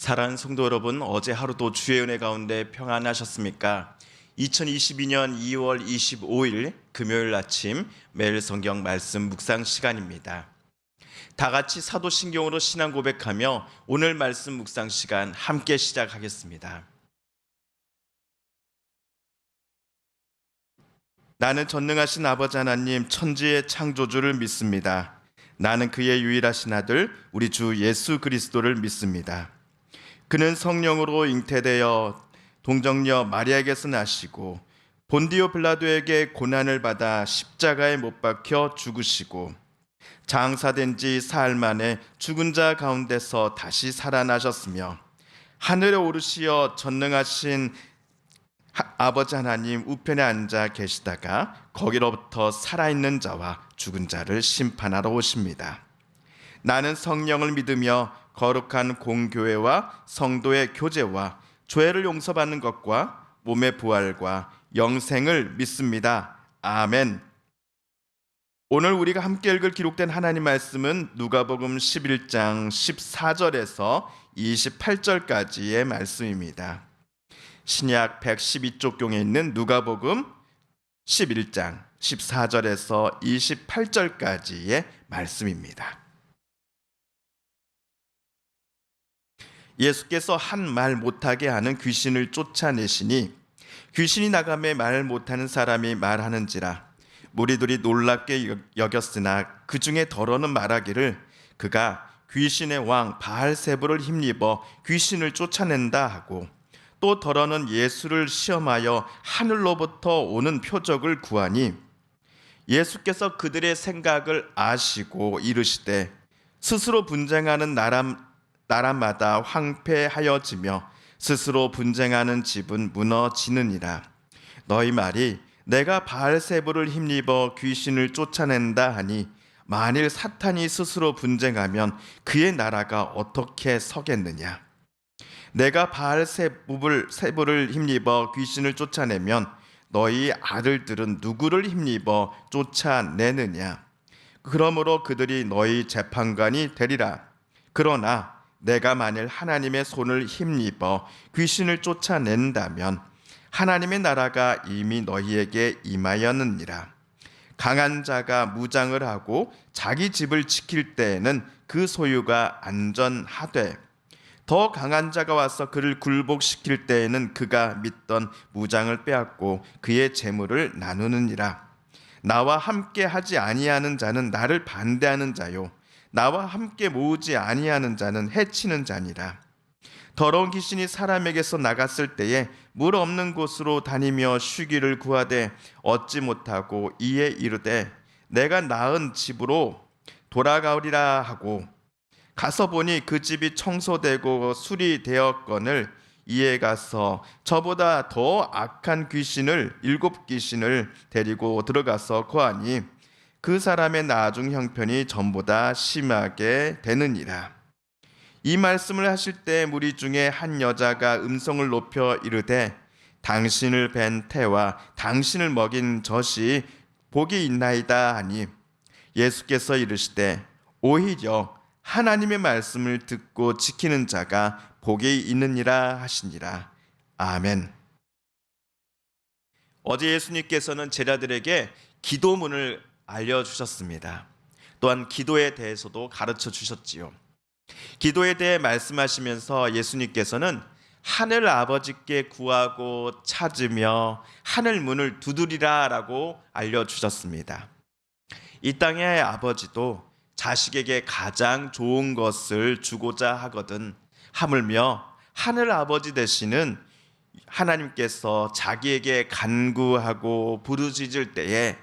사랑하는 성도 여러분, 어제 하루도 주의 은혜 가운데 평안하셨습니까? 2022년 2월 25일 금요일 아침 매일 성경 말씀 묵상 시간입니다. 다 같이 사도신경으로 신앙 고백하며 오늘 말씀 묵상 시간 함께 시작하겠습니다. 나는 전능하신 아버지 하나님 천지의 창조주를 믿습니다. 나는 그의 유일하신 아들 우리 주 예수 그리스도를 믿습니다. 그는 성령으로 잉태되어 동정녀 마리아에게서 나시고 본디오 빌라도에게 고난을 받아 십자가에 못 박혀 죽으시고 장사된 지 사흘 만에 죽은 자 가운데서 다시 살아나셨으며 하늘에 오르시어 전능하신 아버지 하나님 우편에 앉아 계시다가 거기로부터 살아있는 자와 죽은 자를 심판하러 오십니다. 나는 성령을 믿으며 거룩한 공교회와 성도의 교제와 죄를 용서받는 것과 몸의 부활과 영생을 믿습니다. 아멘. 오늘 우리가 함께 읽을 기록된 하나님 말씀은 누가복음 11장 14절에서 28절까지의 말씀입니다. 신약 112쪽경에 있는 누가복음 11장 14절에서 28절까지의 말씀입니다. 예수께서 한 말 못하게 하는 귀신을 쫓아내시니 귀신이 나가매 말 못하는 사람이 말하는지라 무리들이 놀랍게 여겼으나 그 중에 더러는 말하기를 그가 귀신의 왕 바알세불을 힘입어 귀신을 쫓아낸다 하고 또 더러는 예수를 시험하여 하늘로부터 오는 표적을 구하니 예수께서 그들의 생각을 아시고 이르시되 스스로 분쟁하는 나라마다 황폐하여지며 스스로 분쟁하는 집은 무너지느니라. 너희 말이 내가 바알세불을 힘입어 귀신을 쫓아낸다 하니 만일 사탄이 스스로 분쟁하면 그의 나라가 어떻게 서겠느냐. 내가 바알세불을 힘입어 귀신을 쫓아내면 너희 아들들은 누구를 힘입어 쫓아내느냐. 그러므로 그들이 너희 재판관이 되리라. 그러나 내가 만일 하나님의 손을 힘입어 귀신을 쫓아낸다면 하나님의 나라가 이미 너희에게 임하였느니라. 강한 자가 무장을 하고 자기 집을 지킬 때에는 그 소유가 안전하되 더 강한 자가 와서 그를 굴복시킬 때에는 그가 믿던 무장을 빼앗고 그의 재물을 나누느니라. 나와 함께 하지 아니하는 자는 나를 반대하는 자요 나와 함께 모으지 아니하는 자는 해치는 자니라. 더러운 귀신이 사람에게서 나갔을 때에 물 없는 곳으로 다니며 쉬기를 구하되 얻지 못하고 이에 이르되 내가 나은 집으로 돌아가오리라 하고 가서 보니 그 집이 청소되고 수리되었거늘 이에 가서 저보다 더 악한 귀신을 7귀신을 데리고 들어가서 거하니 그 사람의 나중 형편이 전보다 심하게 되느니라. 이 말씀을 하실 때 무리 중에 한 여자가 음성을 높여 이르되 당신을 뵌 태와 당신을 먹인 젖이 복이 있나이다 하니 예수께서 이르시되 오히려 하나님의 말씀을 듣고 지키는 자가 복이 있느니라 하시니라. 아멘. 어제 예수님께서는 제자들에게 기도문을 알려주셨습니다. 또한 기도에 대해서도 가르쳐 주셨지요. 기도에 대해 말씀하시면서 예수님께서는 하늘 아버지께 구하고 찾으며 하늘 문을 두드리라 라고 알려주셨습니다. 이 땅의 아버지도 자식에게 가장 좋은 것을 주고자 하거든 하물며 하늘 아버지 되시는 하나님께서 자기에게 간구하고 부르짖을 때에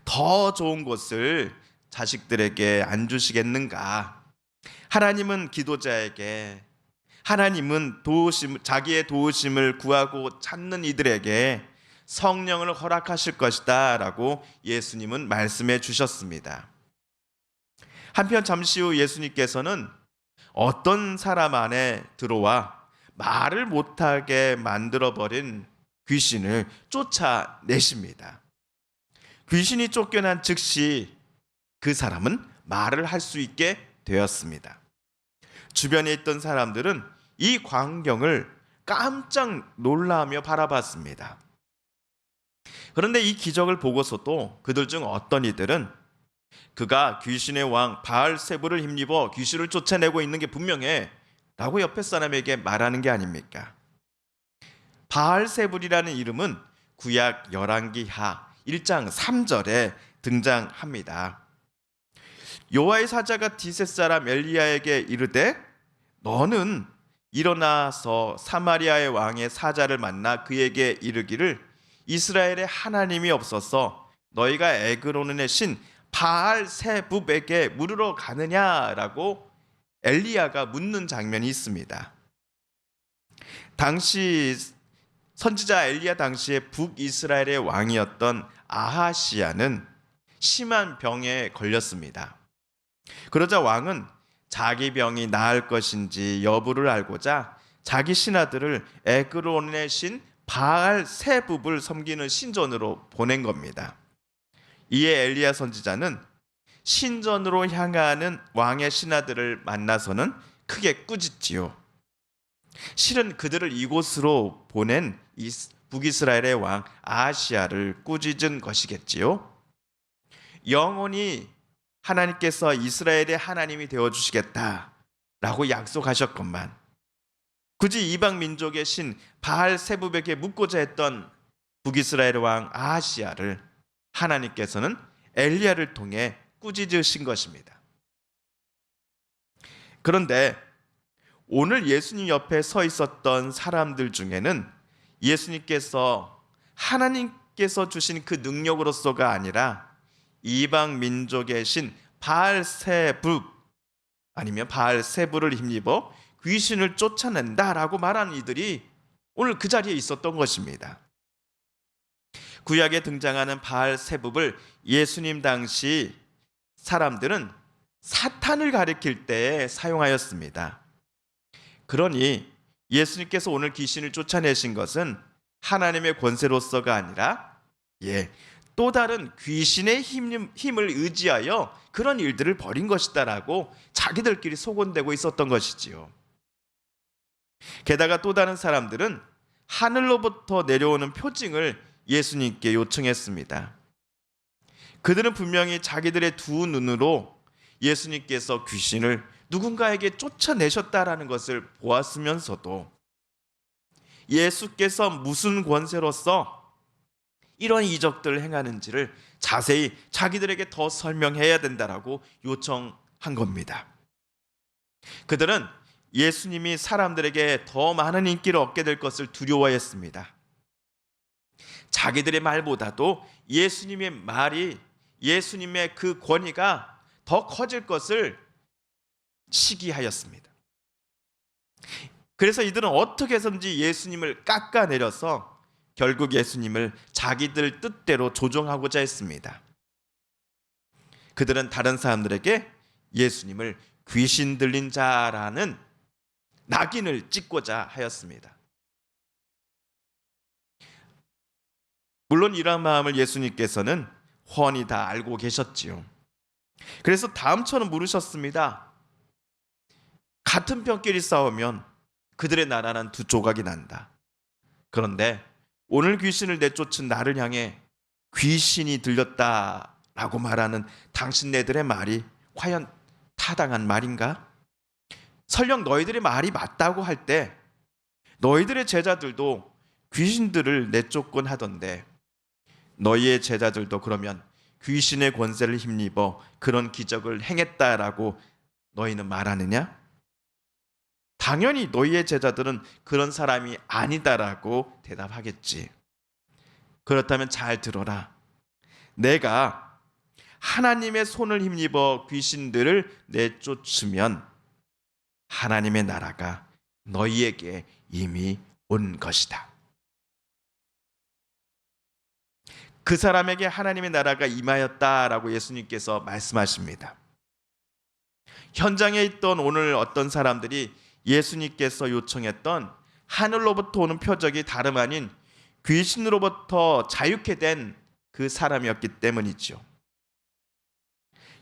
더 좋은 것을 자식들에게 안 주시겠는가? 하나님은 기도자에게 하나님은 자기의 도우심을 구하고 찾는 이들에게 성령을 허락하실 것이다 라고 예수님은 말씀해 주셨습니다. 한편 잠시 후 예수님께서는 어떤 사람 안에 들어와 말을 못하게 만들어버린 귀신을 쫓아내십니다. 귀신이 쫓겨난 즉시 그 사람은 말을 할 수 있게 되었습니다. 주변에 있던 사람들은 이 광경을 깜짝 놀라며 바라봤습니다. 그런데 이 기적을 보고서도 그들 중 어떤 이들은 그가 귀신의 왕 바알세불을 힘입어 귀신을 쫓아내고 있는 게 분명해 라고 옆에 사람에게 말하는 게 아닙니까? 바알세불이라는 이름은 구약 열왕기하 1장 3절에 등장합니다. 여호와의 사자가 디셋 사람 엘리야에게 이르되 너는 일어나서 사마리아의 왕의 사자를 만나 그에게 이르기를 이스라엘의 하나님이 없어서 너희가 에그론의 신 바알세붑에게 물으러 가느냐라고 엘리야가 묻는 장면이 있습니다. 당시 선지자 엘리야 당시에 북이스라엘의 왕이었던 아하시야는 심한 병에 걸렸습니다. 그러자 왕은 자기 병이 나을 것인지 여부를 알고자 자기 신하들을 에그론의 신 바알세붑을 섬기는 신전으로 보낸 겁니다. 이에 엘리야 선지자는 신전으로 향하는 왕의 신하들을 만나서는 크게 꾸짖지요. 실은 그들을 이곳으로 보낸 북이스라엘의 왕 아하시야를 꾸짖은 것이겠지요. 영원히 하나님께서 이스라엘의 하나님이 되어주시겠다라고 약속하셨건만 굳이 이방 민족의 신 바알세붑에게 묻고자 했던 북이스라엘 왕 아하시야를 하나님께서는 엘리야를 통해 꾸짖으신 것입니다. 그런데 오늘 예수님 옆에 서 있었던 사람들 중에는 예수님께서 하나님께서 주신 그 능력으로서가 아니라 이방 민족의 신 바알세붑 아니면 바알세불을 힘입어 귀신을 쫓아낸다라고 말하는 이들이 오늘 그 자리에 있었던 것입니다. 구약에 등장하는 바알세붑을 예수님 당시 사람들은 사탄을 가리킬 때에 사용하였습니다. 그러니 예수님께서 오늘 귀신을 쫓아내신 것은 하나님의 권세로서가 아니라 또 다른 귀신의 힘을 의지하여 그런 일들을 벌인 것이다라고 자기들끼리 소곤대고 있었던 것이지요. 게다가 또 다른 사람들은 하늘로부터 내려오는 표징을 예수님께 요청했습니다. 그들은 분명히 자기들의 두 눈으로 예수님께서 귀신을 누군가에게 쫓아내셨다라는 것을 보았으면서도 예수께서 무슨 권세로서 이런 이적들을 행하는지를 자세히 자기들에게 더 설명해야 된다라고 요청한 겁니다. 그들은 예수님이 사람들에게 더 많은 인기를 얻게 될 것을 두려워했습니다. 자기들의 말보다도 예수님의 말이, 예수님의 그 권위가 더 커질 것을 시기하였습니다. 그래서 이들은 어떻게 해서든지 예수님을 깎아내려서 결국 예수님을 자기들 뜻대로 조종하고자 했습니다. 그들은 다른 사람들에게 예수님을 귀신 들린 자라는 낙인을 찍고자 하였습니다. 물론 이러한 마음을 예수님께서는 훤히 다 알고 계셨지요. 그래서 다음처럼 물으셨습니다. 같은 편끼리 싸우면 그들의 나라는 두 조각이 난다. 그런데 오늘 귀신을 내쫓은 나를 향해 귀신이 들렸다라고 말하는 당신네들의 말이 과연 타당한 말인가? 설령 너희들의 말이 맞다고 할 때 너희들의 제자들도 귀신들을 내쫓곤 하던데 너희의 제자들도 그러면 귀신의 권세를 힘입어 그런 기적을 행했다라고 너희는 말하느냐? 당연히 너희의 제자들은 그런 사람이 아니다라고 대답하겠지. 그렇다면 잘 들어라. 내가 하나님의 손을 힘입어 귀신들을 내쫓으면 하나님의 나라가 너희에게 이미 온 것이다. 그 사람에게 하나님의 나라가 임하였다라고 예수님께서 말씀하십니다. 현장에 있던 오늘 어떤 사람들이 예수님께서 요청했던 하늘로부터 오는 표적이 다름 아닌 귀신으로부터 자유케 된 그 사람이었기 때문이죠.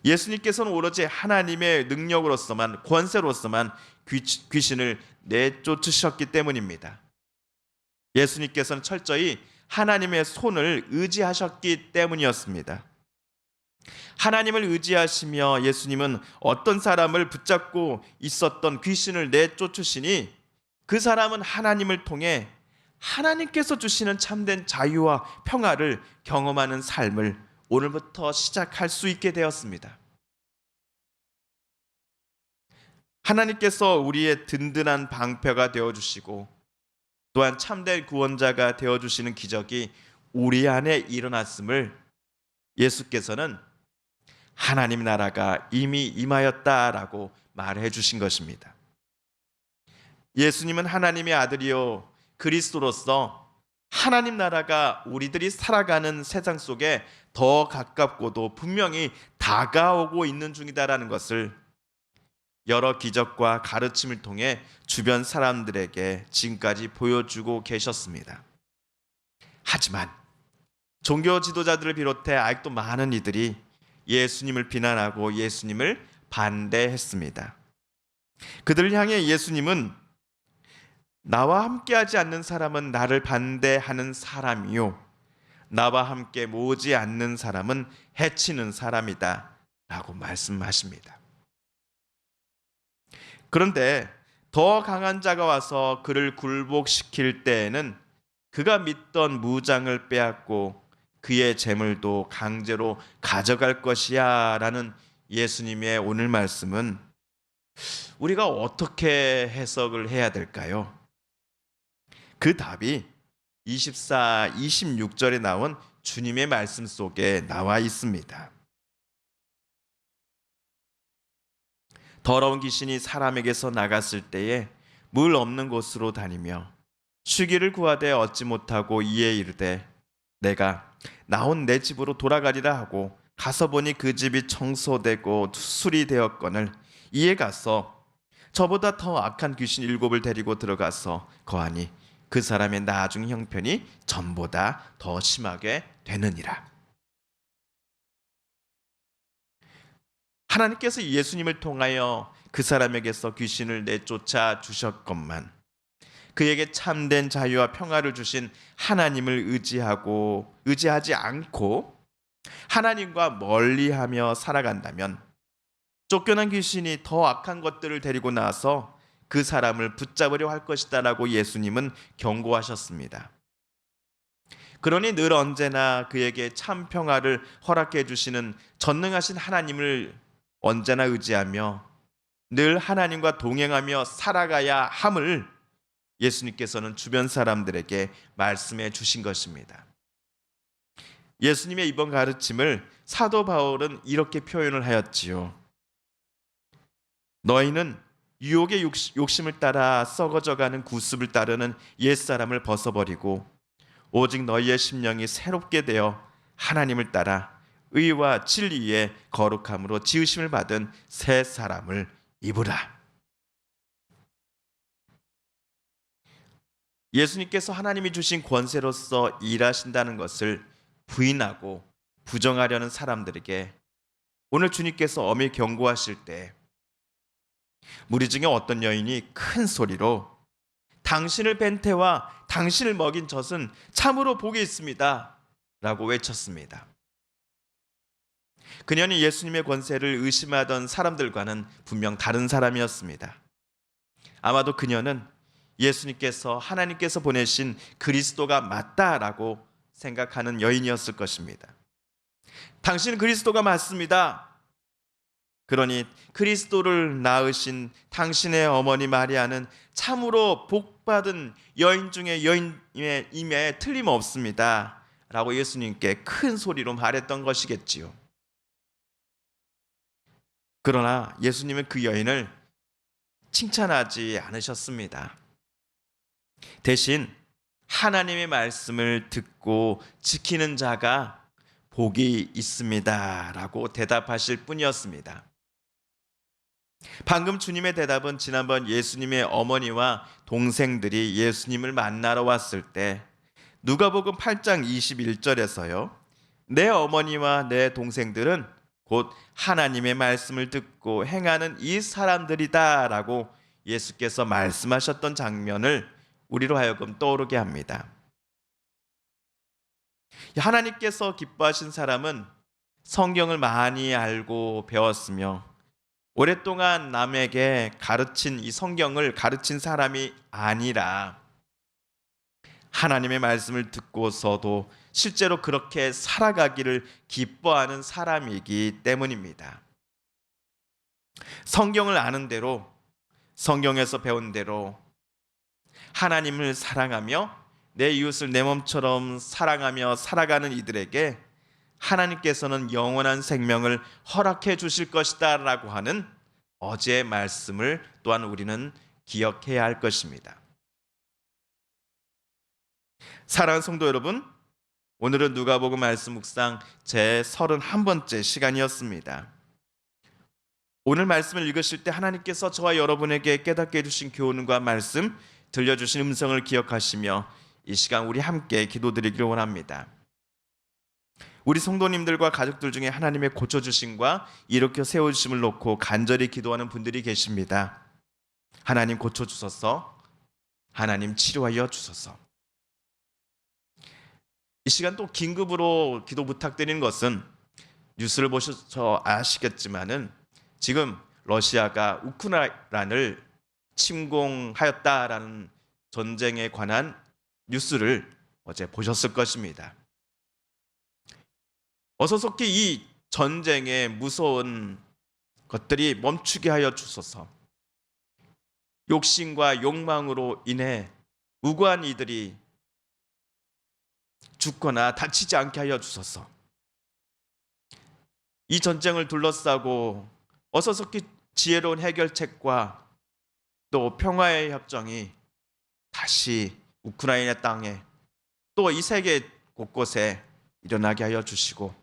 예수님께서는 오로지 하나님의 능력으로서만, 권세로서만 귀신을 내쫓으셨기 때문입니다. 예수님께서는 철저히 하나님의 손을 의지하셨기 때문이었습니다. 하나님을 의지하시며 예수님은 어떤 사람을 붙잡고 있었던 귀신을 내쫓으시니 그 사람은 하나님을 통해 하나님께서 주시는 참된 자유와 평화를 경험하는 삶을 오늘부터 시작할 수 있게 되었습니다. 하나님께서 우리의 든든한 방패가 되어주시고 또한 참된 구원자가 되어주시는 기적이 우리 안에 일어났음을 예수께서는 하나님 나라가 이미 임하였다라고 말해 주신 것입니다. 예수님은 하나님의 아들이요 그리스도로서 하나님 나라가 우리들이 살아가는 세상 속에 더 가깝고도 분명히 다가오고 있는 중이다라는 것을 여러 기적과 가르침을 통해 주변 사람들에게 지금까지 보여주고 계셨습니다. 하지만 종교 지도자들을 비롯해 아직도 많은 이들이 예수님을 비난하고 예수님을 반대했습니다. 그들을 향해 예수님은 나와 함께하지 않는 사람은 나를 반대하는 사람이요 나와 함께 모으지 않는 사람은 해치는 사람이다 라고 말씀하십니다. 그런데 더 강한 자가 와서 그를 굴복시킬 때에는 그가 믿던 무장을 빼앗고 그의 재물도 강제로 가져갈 것이야 라는 예수님의 오늘 말씀은 우리가 어떻게 해석을 해야 될까요? 그 답이 24, 26절에 나온 주님의 말씀 속에 나와 있습니다. 더러운 귀신이 사람에게서 나갔을 때에 물 없는 곳으로 다니며 쉬기를 구하되 얻지 못하고 이에 이르되 내가 나온 내 집으로 돌아가리라 하고 가서 보니 그 집이 청소되고 수술이 되었거늘 이에 가서 저보다 더 악한 귀신 7을 데리고 들어가서 거하니 그 사람의 나중 형편이 전보다 더 심하게 되느니라. 하나님께서 예수님을 통하여 그 사람에게서 귀신을 내쫓아 주셨건만 그에게 참된 자유와 평화를 주신 하나님을 의지하지 않고 하나님과 멀리하며 살아간다면 쫓겨난 귀신이 더 악한 것들을 데리고 나와서 그 사람을 붙잡으려 할 것이다라고 예수님은 경고하셨습니다. 그러니 늘 언제나 그에게 참 평화를 허락해 주시는 전능하신 하나님을 언제나 의지하며 늘 하나님과 동행하며 살아가야 함을 예수님께서는 주변 사람들에게 말씀해 주신 것입니다. 예수님의 이번 가르침을 사도 바울은 이렇게 표현을 하였지요. 너희는 유혹의 욕심을 따라 썩어져가는 구습을 따르는 옛사람을 벗어버리고 오직 너희의 심령이 새롭게 되어 하나님을 따라 의와 진리의 거룩함으로 지으심을 받은 새 사람을 입으라. 예수님께서 하나님이 주신 권세로서 일하신다는 것을 부인하고 부정하려는 사람들에게 오늘 주님께서 엄히 경고하실 때 무리 중에 어떤 여인이 큰 소리로 당신을 뵌 태와 당신을 먹인 젖은 참으로 복이 있습니다 라고 외쳤습니다. 그녀는 예수님의 권세를 의심하던 사람들과는 분명 다른 사람이었습니다. 아마도 그녀는 예수님께서 하나님께서 보내신 그리스도가 맞다라고 생각하는 여인이었을 것입니다. 당신은 그리스도가 맞습니다. 그러니 그리스도를 낳으신 당신의 어머니 마리아는 참으로 복받은 여인 중에 여인의 임에 틀림없습니다 라고 예수님께 큰 소리로 말했던 것이겠지요. 그러나 예수님은 그 여인을 칭찬하지 않으셨습니다. 대신 하나님의 말씀을 듣고 지키는 자가 복이 있습니다 라고 대답하실 뿐이었습니다. 방금 주님의 대답은 지난번 예수님의 어머니와 동생들이 예수님을 만나러 왔을 때 누가복음 8장 21절에서요. 내 어머니와 내 동생들은 곧 하나님의 말씀을 듣고 행하는 이 사람들이다라고 예수께서 말씀하셨던 장면을 우리로 하여금 떠오르게 합니다. 하나님께서 기뻐하신 사람은 성경을 많이 알고 배웠으며 오랫동안 남에게 가르친 이 성경을 가르친 사람이 아니라 하나님의 말씀을 듣고서도 실제로 그렇게 살아가기를 기뻐하는 사람이기 때문입니다. 성경을 아는 대로, 성경에서 배운 대로 하나님을 사랑하며 내 이웃을 내 몸처럼 사랑하며 살아가는 이들에게 하나님께서는 영원한 생명을 허락해 주실 것이다 라고 하는 어제의 말씀을 또한 우리는 기억해야 할 것입니다. 사랑하는 성도 여러분, 오늘은 누가복음 말씀 묵상 제 31번째 시간이었습니다. 오늘 말씀을 읽으실 때 하나님께서 저와 여러분에게 깨닫게 해주신 교훈과 말씀, 들려주신 음성을 기억하시며 이 시간 우리 함께 기도드리기를 원합니다. 우리 성도님들과 가족들 중에 하나님의 고쳐주심과 일으켜 세워주심을 놓고 간절히 기도하는 분들이 계십니다. 하나님 고쳐주소서, 하나님 치료하여 주소서. 이 시간 또 긴급으로 기도 부탁드리는 것은 뉴스를 보셔서 아시겠지만은 지금 러시아가 우크라이나를 침공하였다라는 전쟁에 관한 뉴스를 어제 보셨을 것입니다. 어서 속히 이 전쟁의 무서운 것들이 멈추게 하여 주소서. 욕심과 욕망으로 인해 무고한 이들이 죽거나 다치지 않게 하여 주소서. 이 전쟁을 둘러싸고 어서 속히 지혜로운 해결책과 또 평화의 협정이 다시 우크라이나 땅에 또 이 세계 곳곳에 일어나게 하여 주시고,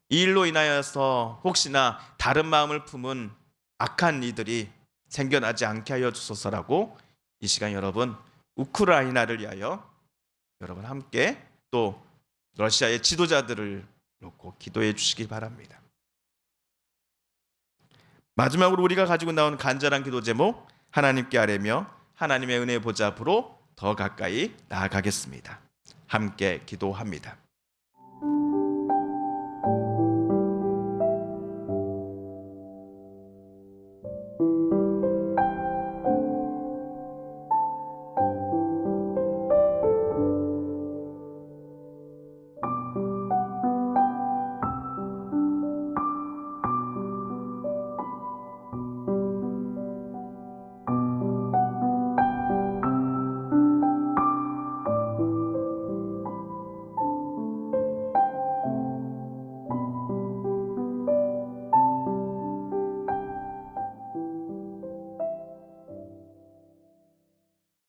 이 일로 인하여서 혹시나 다른 마음을 품은 악한 이들이 생겨나지 않게 하여 주소서라고 이 시간 여러분 우크라이나를 위하여 여러분 함께 또 러시아의 지도자들을 놓고 기도해 주시기 바랍니다. 마지막으로 우리가 가지고 나온 간절한 기도 제목, 하나님께 아뢰며 하나님의 은혜 보좌 앞으로 더 가까이 나아가겠습니다. 함께 기도합니다.